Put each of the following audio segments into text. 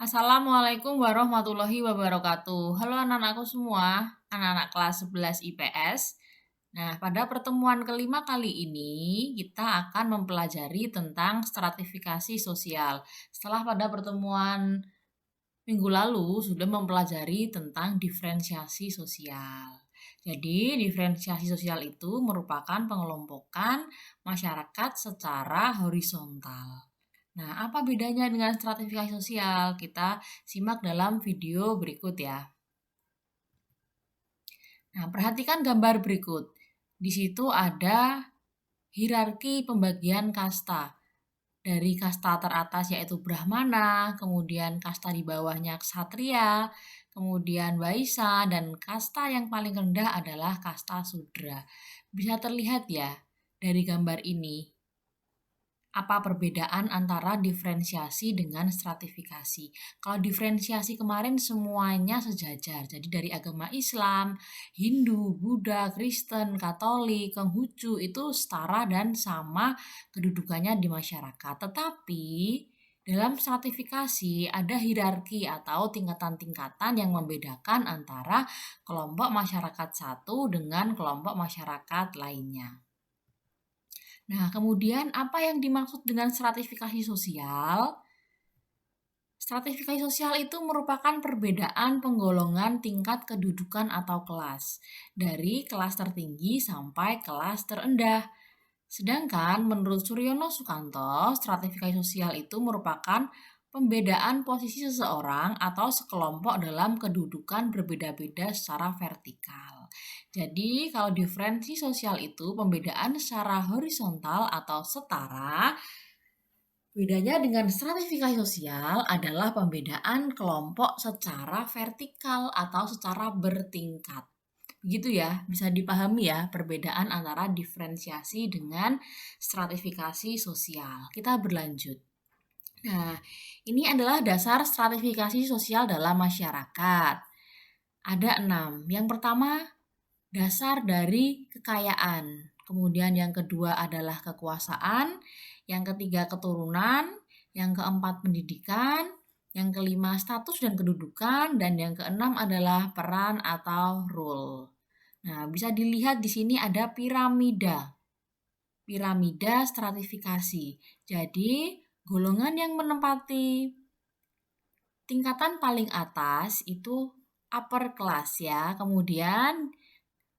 Assalamualaikum warahmatullahi wabarakatuh. Halo anak-anakku semua, anak-anak kelas 11 IPS. Nah, pada pertemuan kelima kali ini kita akan mempelajari tentang stratifikasi sosial. Setelah pada pertemuan minggu lalu sudah mempelajari tentang diferensiasi sosial. Jadi, diferensiasi sosial itu merupakan pengelompokan masyarakat secara horizontal. Nah, apa bedanya dengan stratifikasi sosial? Kita simak dalam video berikut ya. Nah, perhatikan gambar berikut. Di situ ada hierarki pembagian kasta. Dari kasta teratas yaitu Brahmana, kemudian kasta di bawahnya Ksatria, kemudian Waisya, dan kasta yang paling rendah adalah kasta Sudra. Bisa terlihat ya dari gambar ini apa perbedaan antara diferensiasi dengan stratifikasi. Kalau diferensiasi kemarin semuanya sejajar, jadi dari agama Islam, Hindu, Buddha, Kristen, Katolik, Konghucu itu setara dan sama kedudukannya di masyarakat. Tetapi dalam stratifikasi ada hierarki atau tingkatan-tingkatan yang membedakan antara kelompok masyarakat satu dengan kelompok masyarakat lainnya. Nah, kemudian apa yang dimaksud dengan stratifikasi sosial? Stratifikasi sosial itu merupakan perbedaan penggolongan tingkat kedudukan atau kelas, dari kelas tertinggi sampai kelas terendah. Sedangkan menurut Suryono Sukanto, stratifikasi sosial itu merupakan pembedaan posisi seseorang atau sekelompok dalam kedudukan berbeda-beda secara vertikal. Jadi, kalau diferensi sosial itu pembedaan secara horizontal atau setara, bedanya dengan stratifikasi sosial adalah pembedaan kelompok secara vertikal atau secara bertingkat. Begitu ya, bisa dipahami ya perbedaan antara diferensiasi dengan stratifikasi sosial. Kita berlanjut. Nah, ini adalah dasar stratifikasi sosial dalam masyarakat. Ada 6. Yang pertama, dasar dari kekayaan. Kemudian yang kedua adalah kekuasaan. Yang ketiga keturunan. Yang keempat pendidikan. Yang kelima status dan kedudukan. Dan yang keenam adalah peran atau role. Nah, bisa dilihat di sini ada piramida. Piramida stratifikasi. Jadi, golongan yang menempati tingkatan paling atas itu upper class ya. Kemudian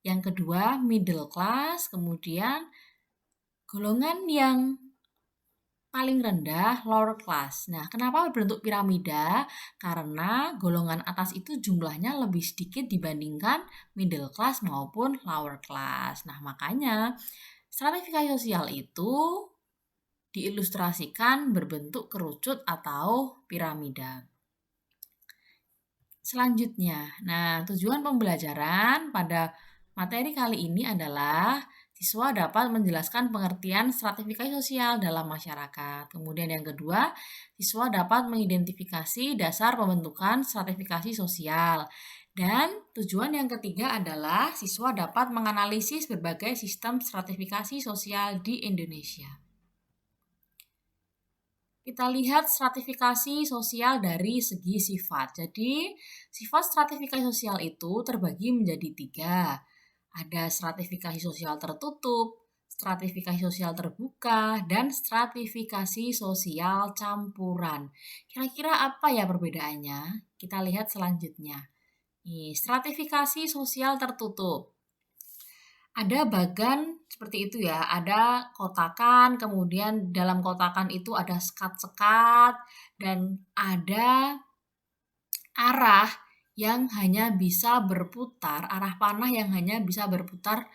yang kedua middle class, kemudian golongan yang paling rendah lower class. Nah, kenapa berbentuk piramida? Karena golongan atas itu jumlahnya lebih sedikit dibandingkan middle class maupun lower class. Nah, makanya stratifikasi sosial itu diilustrasikan berbentuk kerucut atau piramida. Selanjutnya, nah tujuan pembelajaran pada materi kali ini adalah siswa dapat menjelaskan pengertian stratifikasi sosial dalam masyarakat. Kemudian yang kedua, siswa dapat mengidentifikasi dasar pembentukan stratifikasi sosial. Dan tujuan yang ketiga adalah siswa dapat menganalisis berbagai sistem stratifikasi sosial di Indonesia. Kita lihat stratifikasi sosial dari segi sifat. Jadi, sifat stratifikasi sosial itu terbagi menjadi 3. Ada stratifikasi sosial tertutup, stratifikasi sosial terbuka, dan stratifikasi sosial campuran. Kira-kira apa ya perbedaannya? Kita lihat selanjutnya. Nih, stratifikasi sosial tertutup. Ada bagan seperti itu ya, ada kotakan, kemudian dalam kotakan itu ada sekat-sekat, dan ada arah yang hanya bisa berputar, arah panah yang hanya bisa berputar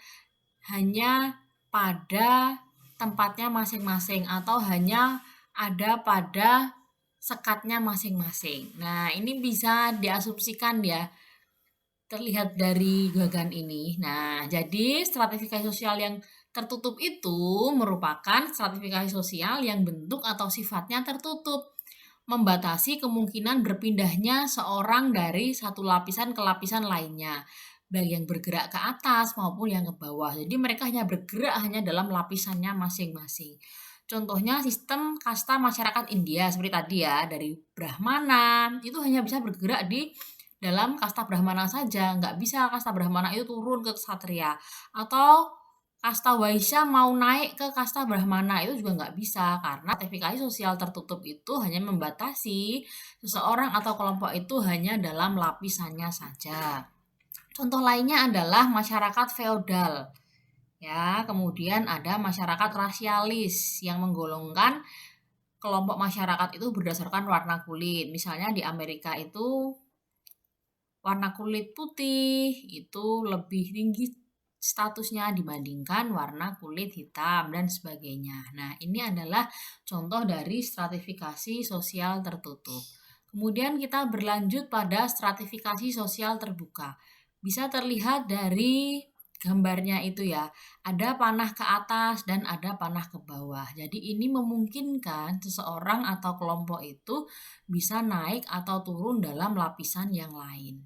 hanya pada tempatnya masing-masing atau hanya ada pada sekatnya masing-masing. Nah, ini bisa diasumsikan ya, terlihat dari gagan ini. Nah, jadi stratifikasi sosial yang tertutup itu merupakan stratifikasi sosial yang bentuk atau sifatnya tertutup, membatasi kemungkinan berpindahnya seorang dari satu lapisan ke lapisan lainnya, baik yang bergerak ke atas maupun yang ke bawah. Jadi mereka hanya bergerak hanya dalam lapisannya masing-masing. Contohnya sistem kasta masyarakat India seperti tadi ya, dari Brahmana, itu hanya bisa bergerak di dalam kasta Brahmana saja, nggak bisa kasta Brahmana itu turun ke ksatria. Atau kasta Waisya mau naik ke kasta Brahmana itu juga nggak bisa, karena stratifikasi sosial tertutup itu hanya membatasi seseorang atau kelompok itu hanya dalam lapisannya saja. Contoh lainnya adalah masyarakat feodal. Ya, kemudian ada masyarakat rasialis yang menggolongkan kelompok masyarakat itu berdasarkan warna kulit. Misalnya di Amerika itu warna kulit putih itu lebih tinggi statusnya dibandingkan warna kulit hitam dan sebagainya. Nah, ini adalah contoh dari stratifikasi sosial tertutup. Kemudian kita berlanjut pada stratifikasi sosial terbuka. Bisa terlihat dari gambarnya itu ya, ada panah ke atas dan ada panah ke bawah. Jadi ini memungkinkan seseorang atau kelompok itu bisa naik atau turun dalam lapisan yang lain.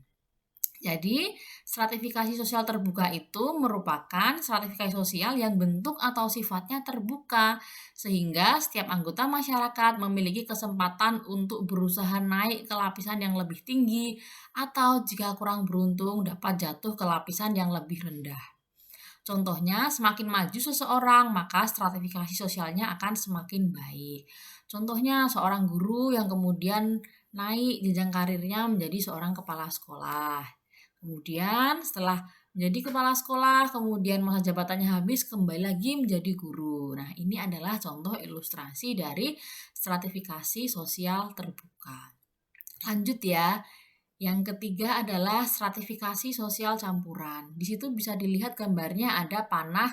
Jadi, stratifikasi sosial terbuka itu merupakan stratifikasi sosial yang bentuk atau sifatnya terbuka, sehingga setiap anggota masyarakat memiliki kesempatan untuk berusaha naik ke lapisan yang lebih tinggi, atau jika kurang beruntung dapat jatuh ke lapisan yang lebih rendah. Contohnya, semakin maju seseorang, maka stratifikasi sosialnya akan semakin baik. Contohnya, seorang guru yang kemudian naik jenjang karirnya menjadi seorang kepala sekolah. Kemudian setelah menjadi kepala sekolah, kemudian masa jabatannya habis, kembali lagi menjadi guru. Nah, ini adalah contoh ilustrasi dari stratifikasi sosial terbuka. Lanjut ya. Yang ketiga adalah stratifikasi sosial campuran. Di situ bisa dilihat gambarnya ada panah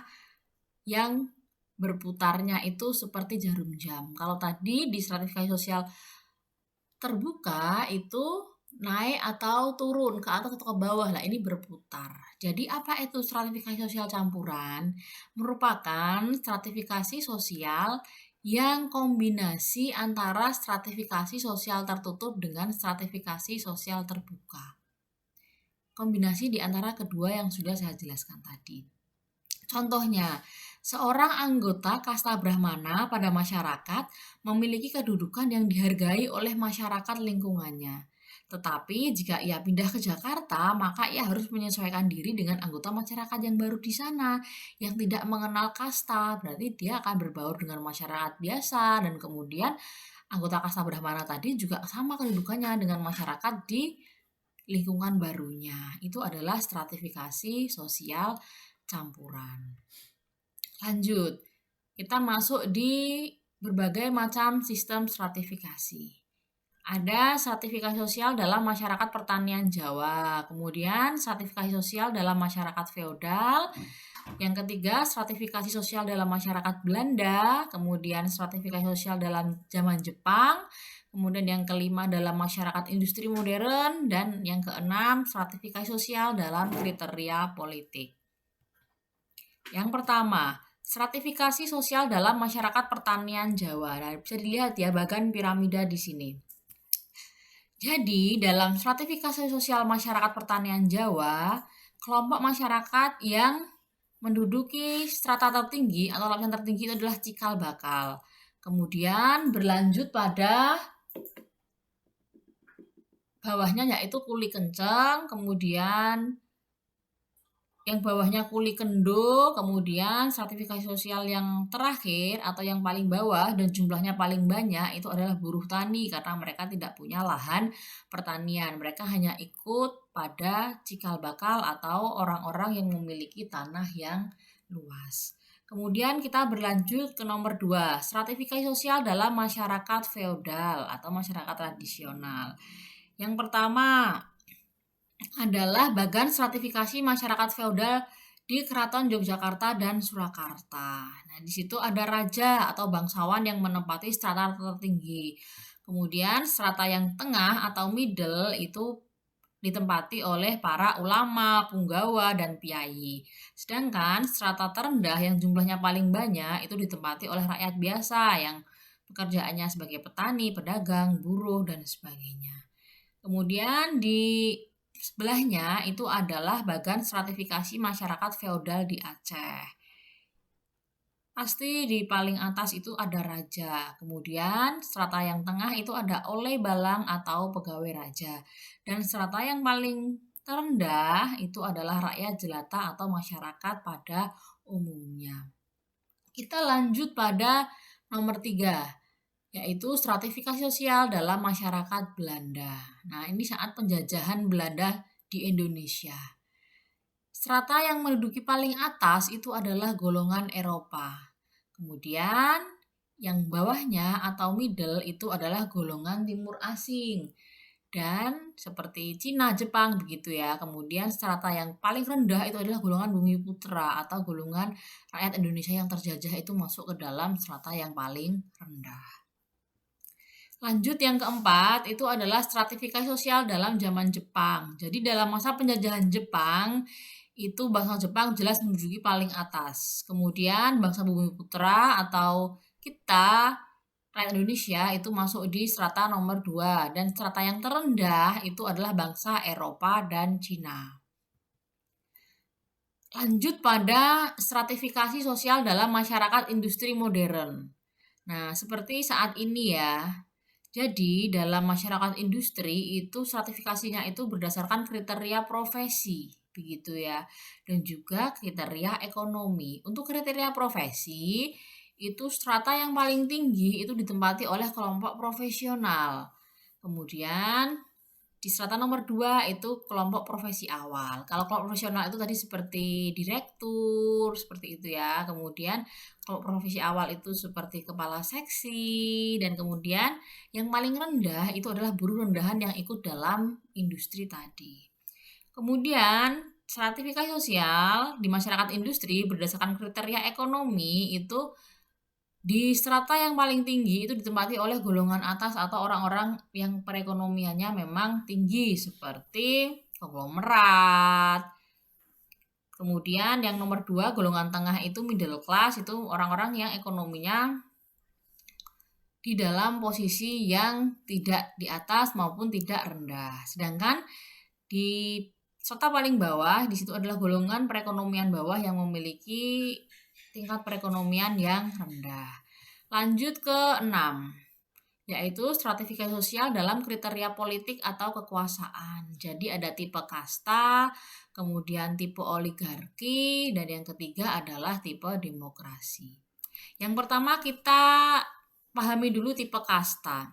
yang berputarnya itu seperti jarum jam. Kalau tadi di stratifikasi sosial terbuka itu naik atau turun ke atas atau ke bawah lah, ini berputar. Jadi apa itu stratifikasi sosial campuran? Merupakan stratifikasi sosial yang kombinasi antara stratifikasi sosial tertutup dengan stratifikasi sosial terbuka. Kombinasi di antara kedua yang sudah saya jelaskan tadi. Contohnya, seorang anggota kasta Brahmana pada masyarakat memiliki kedudukan yang dihargai oleh masyarakat lingkungannya. Tetapi jika ia pindah ke Jakarta, maka ia harus menyesuaikan diri dengan anggota masyarakat yang baru di sana, yang tidak mengenal kasta. Berarti dia akan berbaur dengan masyarakat biasa, dan kemudian anggota kasta Brahmana tadi juga sama kedudukannya dengan masyarakat di lingkungan barunya. Itu adalah stratifikasi sosial campuran. Lanjut, kita masuk di berbagai macam sistem stratifikasi. Ada stratifikasi sosial dalam masyarakat pertanian Jawa, kemudian stratifikasi sosial dalam masyarakat feodal, yang ketiga stratifikasi sosial dalam masyarakat Belanda, kemudian stratifikasi sosial dalam zaman Jepang, kemudian yang kelima dalam masyarakat industri modern, dan yang keenam stratifikasi sosial dalam kriteria politik. Yang pertama, stratifikasi sosial dalam masyarakat pertanian Jawa. Nah, bisa dilihat ya bagan piramida di sini. Jadi, dalam stratifikasi sosial masyarakat pertanian Jawa, kelompok masyarakat yang menduduki strata tertinggi atau lapisan tertinggi itu adalah cikal bakal. Kemudian berlanjut pada bawahnya yaitu kuli kenceng, kemudian yang bawahnya kuli kendo, kemudian stratifikasi sosial yang terakhir atau yang paling bawah dan jumlahnya paling banyak itu adalah buruh tani, karena mereka tidak punya lahan pertanian. Mereka hanya ikut pada cikal bakal atau orang-orang yang memiliki tanah yang luas. Kemudian kita berlanjut ke nomor 2, stratifikasi sosial dalam masyarakat feodal atau masyarakat tradisional. Yang pertama adalah bagan stratifikasi masyarakat feodal di Keraton Yogyakarta dan Surakarta. Nah, di situ ada raja atau bangsawan yang menempati strata tertinggi. Kemudian strata yang tengah atau middle itu ditempati oleh para ulama, punggawa, dan piai. Sedangkan strata terendah yang jumlahnya paling banyak itu ditempati oleh rakyat biasa yang pekerjaannya sebagai petani, pedagang, buruh, dan sebagainya. Kemudian di sebelahnya itu adalah bagan stratifikasi masyarakat feodal di Aceh. Pasti di paling atas itu ada raja, kemudian strata yang tengah itu ada oleh balang atau pegawai raja, dan strata yang paling terendah itu adalah rakyat jelata atau masyarakat pada umumnya. Kita lanjut pada nomor 3, yaitu stratifikasi sosial dalam masyarakat Belanda. Nah, ini saat penjajahan Belanda di Indonesia. Strata yang menduduki paling atas itu adalah golongan Eropa. Kemudian yang bawahnya atau middle itu adalah golongan timur asing. Dan seperti Cina, Jepang begitu ya. Kemudian strata yang paling rendah itu adalah golongan Bumi Putra atau golongan rakyat Indonesia yang terjajah itu masuk ke dalam strata yang paling rendah. Lanjut yang keempat itu adalah stratifikasi sosial dalam zaman Jepang. Jadi dalam masa penjajahan Jepang itu bangsa Jepang jelas menduduki paling atas. Kemudian bangsa Bumi Putra atau kita rakyat Indonesia itu masuk di strata nomor 2 dan strata yang terendah itu adalah bangsa Eropa dan Cina. Lanjut pada stratifikasi sosial dalam masyarakat industri modern. Nah, seperti saat ini ya. Jadi, dalam masyarakat industri itu stratifikasinya itu berdasarkan kriteria profesi, begitu ya. Dan juga kriteria ekonomi. Untuk kriteria profesi, itu strata yang paling tinggi itu ditempati oleh kelompok profesional. Kemudian di strata nomor 2 itu kelompok profesi awal. Kalau kelompok profesional itu tadi seperti direktur, seperti itu ya. Kemudian kelompok profesi awal itu seperti kepala seksi, dan kemudian yang paling rendah itu adalah buruh rendahan yang ikut dalam industri tadi. Kemudian stratifikasi sosial di masyarakat industri berdasarkan kriteria ekonomi itu di strata yang paling tinggi itu ditempati oleh golongan atas atau orang-orang yang perekonomiannya memang tinggi seperti konglomerat. Kemudian yang nomor 2 golongan tengah itu middle class, itu orang-orang yang ekonominya di dalam posisi yang tidak di atas maupun tidak rendah. Sedangkan di strata paling bawah di situ adalah golongan perekonomian bawah yang memiliki tingkat perekonomian yang rendah. Lanjut ke 6, yaitu stratifikasi sosial dalam kriteria politik atau kekuasaan. Jadi ada tipe kasta, kemudian tipe oligarki, dan yang ketiga adalah tipe demokrasi. Yang pertama kita pahami dulu tipe kasta.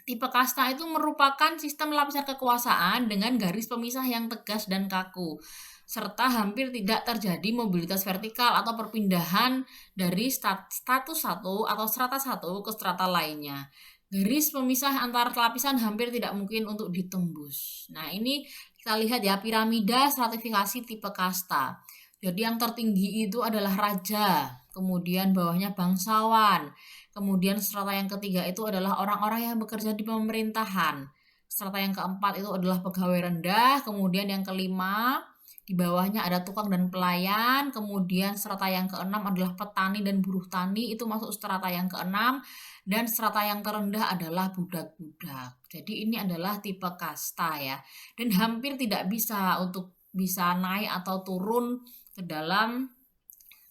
Tipe kasta itu merupakan sistem lapisan kekuasaan dengan garis pemisah yang tegas dan kaku, serta hampir tidak terjadi mobilitas vertikal atau perpindahan dari status satu atau strata satu ke strata lainnya. Garis pemisah antar lapisan hampir tidak mungkin untuk ditembus. Nah, ini kita lihat ya, piramida stratifikasi tipe kasta. Jadi yang tertinggi itu adalah raja, kemudian bawahnya bangsawan. Kemudian strata yang ketiga itu adalah orang-orang yang bekerja di pemerintahan. Strata yang keempat itu adalah pegawai rendah. Kemudian yang kelima, di bawahnya ada tukang dan pelayan. Kemudian strata yang keenam adalah petani dan buruh tani. Itu masuk strata yang keenam. Dan strata yang terendah adalah budak-budak. Jadi ini adalah tipe kasta ya. Dan hampir tidak bisa untuk bisa naik atau turun ke dalam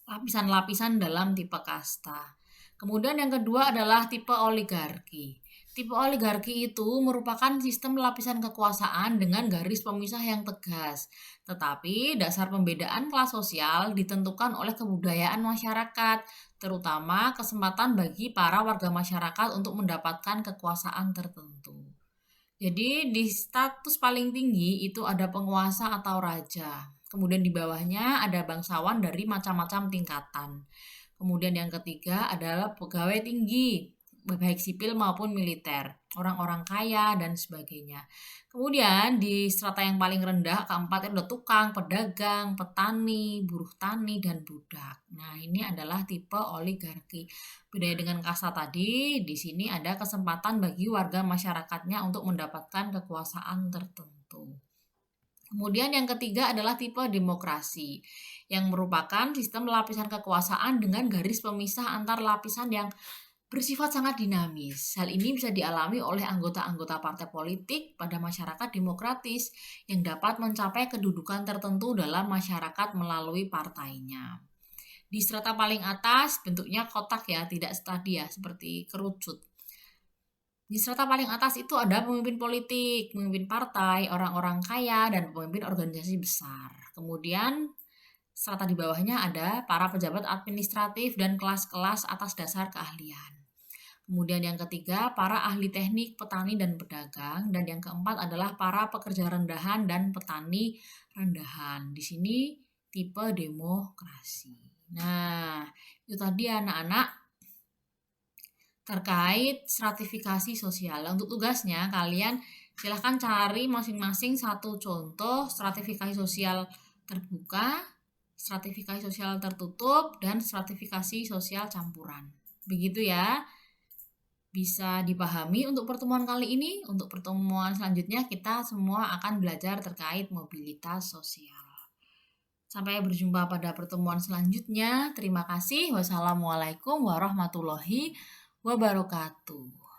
lapisan-lapisan dalam tipe kasta. Kemudian yang kedua adalah tipe oligarki. Tipe oligarki itu merupakan sistem lapisan kekuasaan dengan garis pemisah yang tegas. Tetapi dasar pembedaan kelas sosial ditentukan oleh kebudayaan masyarakat, terutama kesempatan bagi para warga masyarakat untuk mendapatkan kekuasaan tertentu. Jadi di status paling tinggi itu ada penguasa atau raja. Kemudian di bawahnya ada bangsawan dari macam-macam tingkatan. Kemudian yang ketiga adalah pegawai tinggi, baik sipil maupun militer, orang-orang kaya dan sebagainya. Kemudian di strata yang paling rendah, keempat itu ada tukang, pedagang, petani, buruh tani, dan budak. Nah, ini adalah tipe oligarki. Beda dengan kasta tadi, di sini ada kesempatan bagi warga masyarakatnya untuk mendapatkan kekuasaan tertentu. Kemudian yang ketiga adalah tipe demokrasi, yang merupakan sistem lapisan kekuasaan dengan garis pemisah antar lapisan yang bersifat sangat dinamis. Hal ini bisa dialami oleh anggota-anggota partai politik pada masyarakat demokratis yang dapat mencapai kedudukan tertentu dalam masyarakat melalui partainya. Di strata paling atas bentuknya kotak ya, tidak stadia seperti kerucut. Di strata paling atas itu ada pemimpin politik, pemimpin partai, orang-orang kaya, dan pemimpin organisasi besar. Kemudian strata di bawahnya ada para pejabat administratif dan kelas-kelas atas dasar keahlian. Kemudian yang ketiga, para ahli teknik, petani, dan pedagang. Dan yang keempat adalah para pekerja rendahan dan petani rendahan. Di sini tipe demokrasi. Nah, itu tadi anak-anak terkait stratifikasi sosial. Untuk tugasnya, kalian silahkan cari masing-masing satu contoh stratifikasi sosial terbuka, stratifikasi sosial tertutup, dan stratifikasi sosial campuran. Begitu ya. Bisa dipahami untuk pertemuan kali ini. Untuk pertemuan selanjutnya kita semua akan belajar terkait mobilitas sosial. Sampai berjumpa pada pertemuan selanjutnya. Terima kasih. Wassalamualaikum warahmatullahi wabarakatuh.